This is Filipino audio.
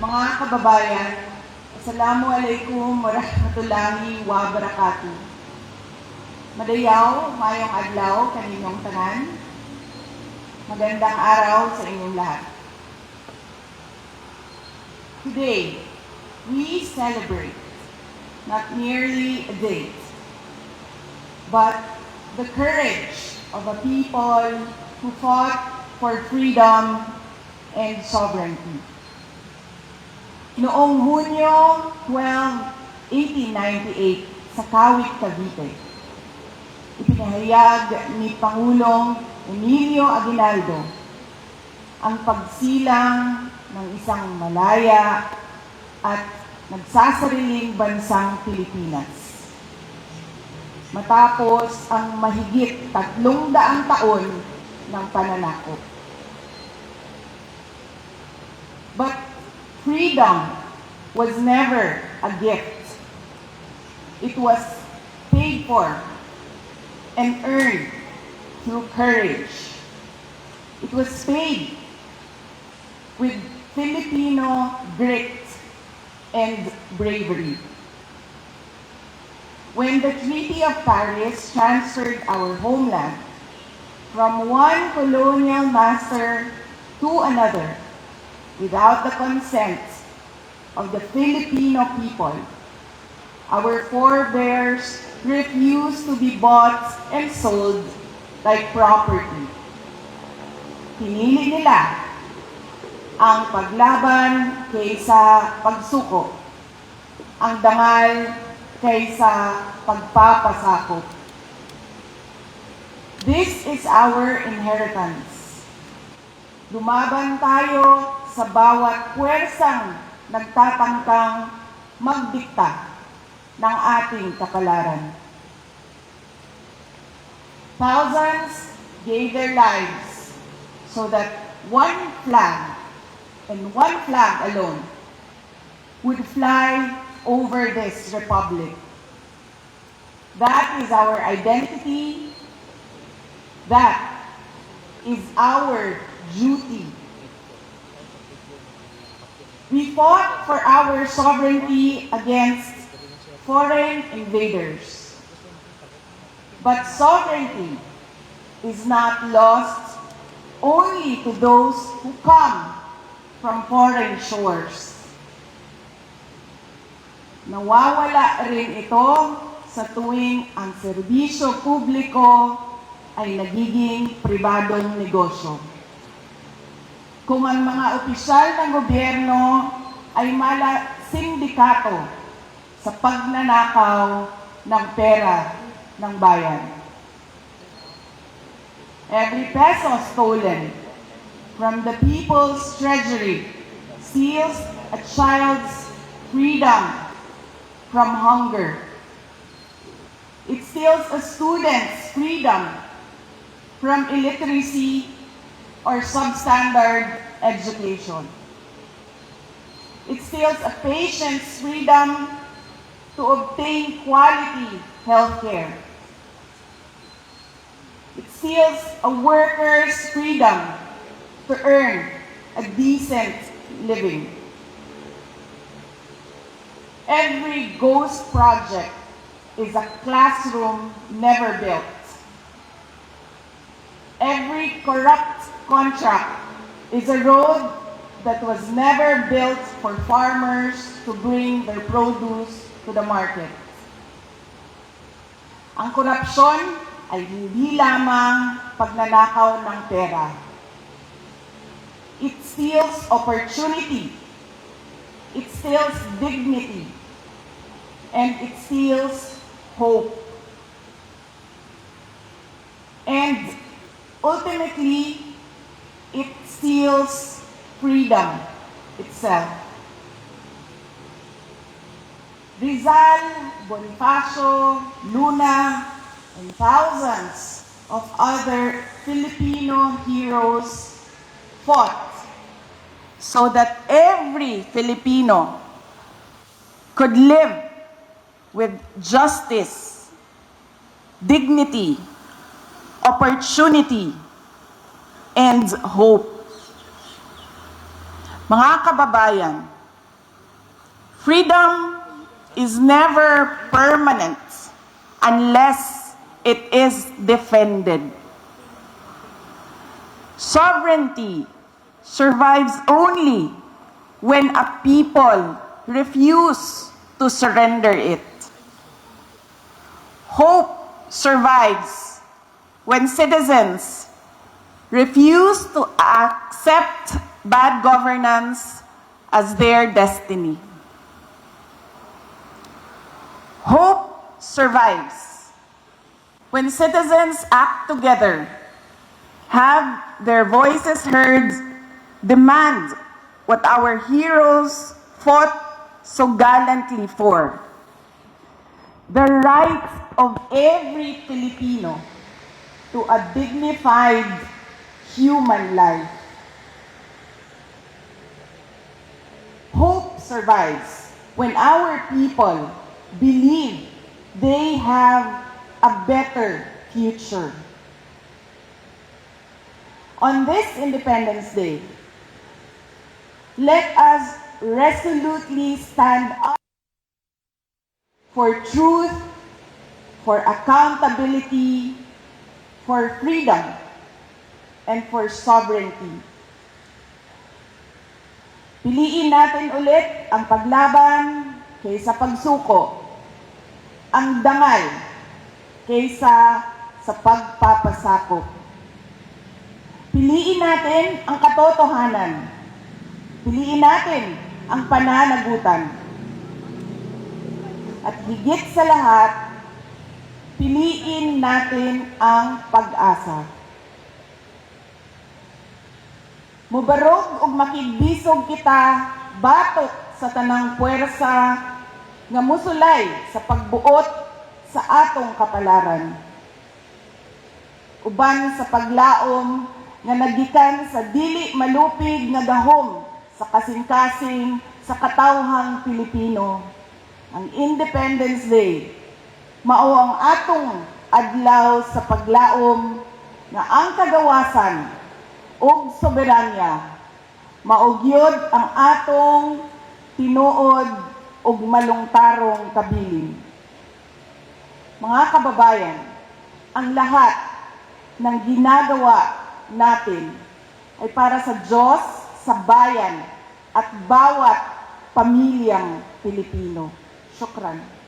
Mga kababayan, Assalamualaikum warahmatullahi wabarakatuh. Madayaw, mayong adlaw kaninyong tanan. Magandang araw sa inyong lahat. Today, we celebrate not merely a date, but the courage of a people who fought for freedom and sovereignty. Noong Hunyo 12, 1898 sa Kawit, Cavite, ipinahayag ni Pangulong Emilio Aguinaldo ang pagsilang ng isang malaya at nagsasariling bansang Pilipinas. Matapos ang mahigit 300 taon ng pananakop. But freedom was never a gift. It was paid for and earned through courage. It was paid with Filipino grit and bravery. When the Treaty of Paris transferred our homeland from one colonial master to another, without the consent of the Filipino people, our forebears refused to be bought and sold like property. Pinili nila ang paglaban kaysa pagsuko, ang dangal kaysa pagpapasakop. This is our inheritance. Lumaban tayo sa bawat puwersang nagtatangkang magdikta ng ating kapalaran. Thousands gave their lives so that one flag, and one flag alone, would fly over this republic. That is our identity. That is our duty. We fought for our sovereignty against foreign invaders. But sovereignty is not lost only to those who come from foreign shores. Nawawala rin ito sa tuwing ang serbisyo publiko ay nagiging pribadong negosyo. Kung ang mga opisyal ng gobyerno ay sindikato sa pagnanakaw ng pera ng bayan. Every peso stolen from the people's treasury steals a child's freedom from hunger. It steals a student's freedom from illiteracy or substandard education. It steals a patient's freedom to obtain quality health care. It steals a worker's freedom to earn a decent living. Every ghost project is a classroom never built. Every corrupt contract is a road that was never built for farmers to bring their produce to the market. Ang korupsyon ay hindi lamang pagnanakaw ng pera. It steals opportunity. It steals dignity. And it steals hope. And ultimately, it steals freedom itself. Rizal, Bonifacio, Luna, and thousands of other Filipino heroes fought so that every Filipino could live with justice, dignity, opportunity, and hope. Mga kababayan, Freedom is never permanent unless it is defended. Sovereignty survives only when a people refuse to surrender it. Hope survives when citizens refuse to accept bad governance as their destiny. Hope survives when citizens act together, have their voices heard, demand what our heroes fought so gallantly for: the right of every Filipino to a dignified human life. Hope survives when our people believe they have a better future. On this Independence Day, let us resolutely stand up for truth, for accountability, for freedom, and for sovereignty. Piliin natin ulit ang paglaban kaysa pagsuko, ang dangal kaysa sa pagpapasakop. Piliin natin ang katotohanan. Piliin natin ang pananagutan. At higit sa lahat, piliin natin ang pag-asa. Mubarog ug makigbisog kita batok sa tanang puwersa nga musulay sa pagbuot sa atong kapalaran. Uban sa paglaom nga nagikan sa dili malupig nga gahom sa kasing-kasing sa katawhang Pilipino. Ang Independence Day mao ang atong adlaw sa paglaom nga ang kagawasan ug soberanya maugyod ang atong tinuod ug malungtarong kabilin. Mga kababayan, ang lahat ng ginagawa natin ay para sa Diyos, sa bayan, at bawat pamilyang Pilipino. Syukran.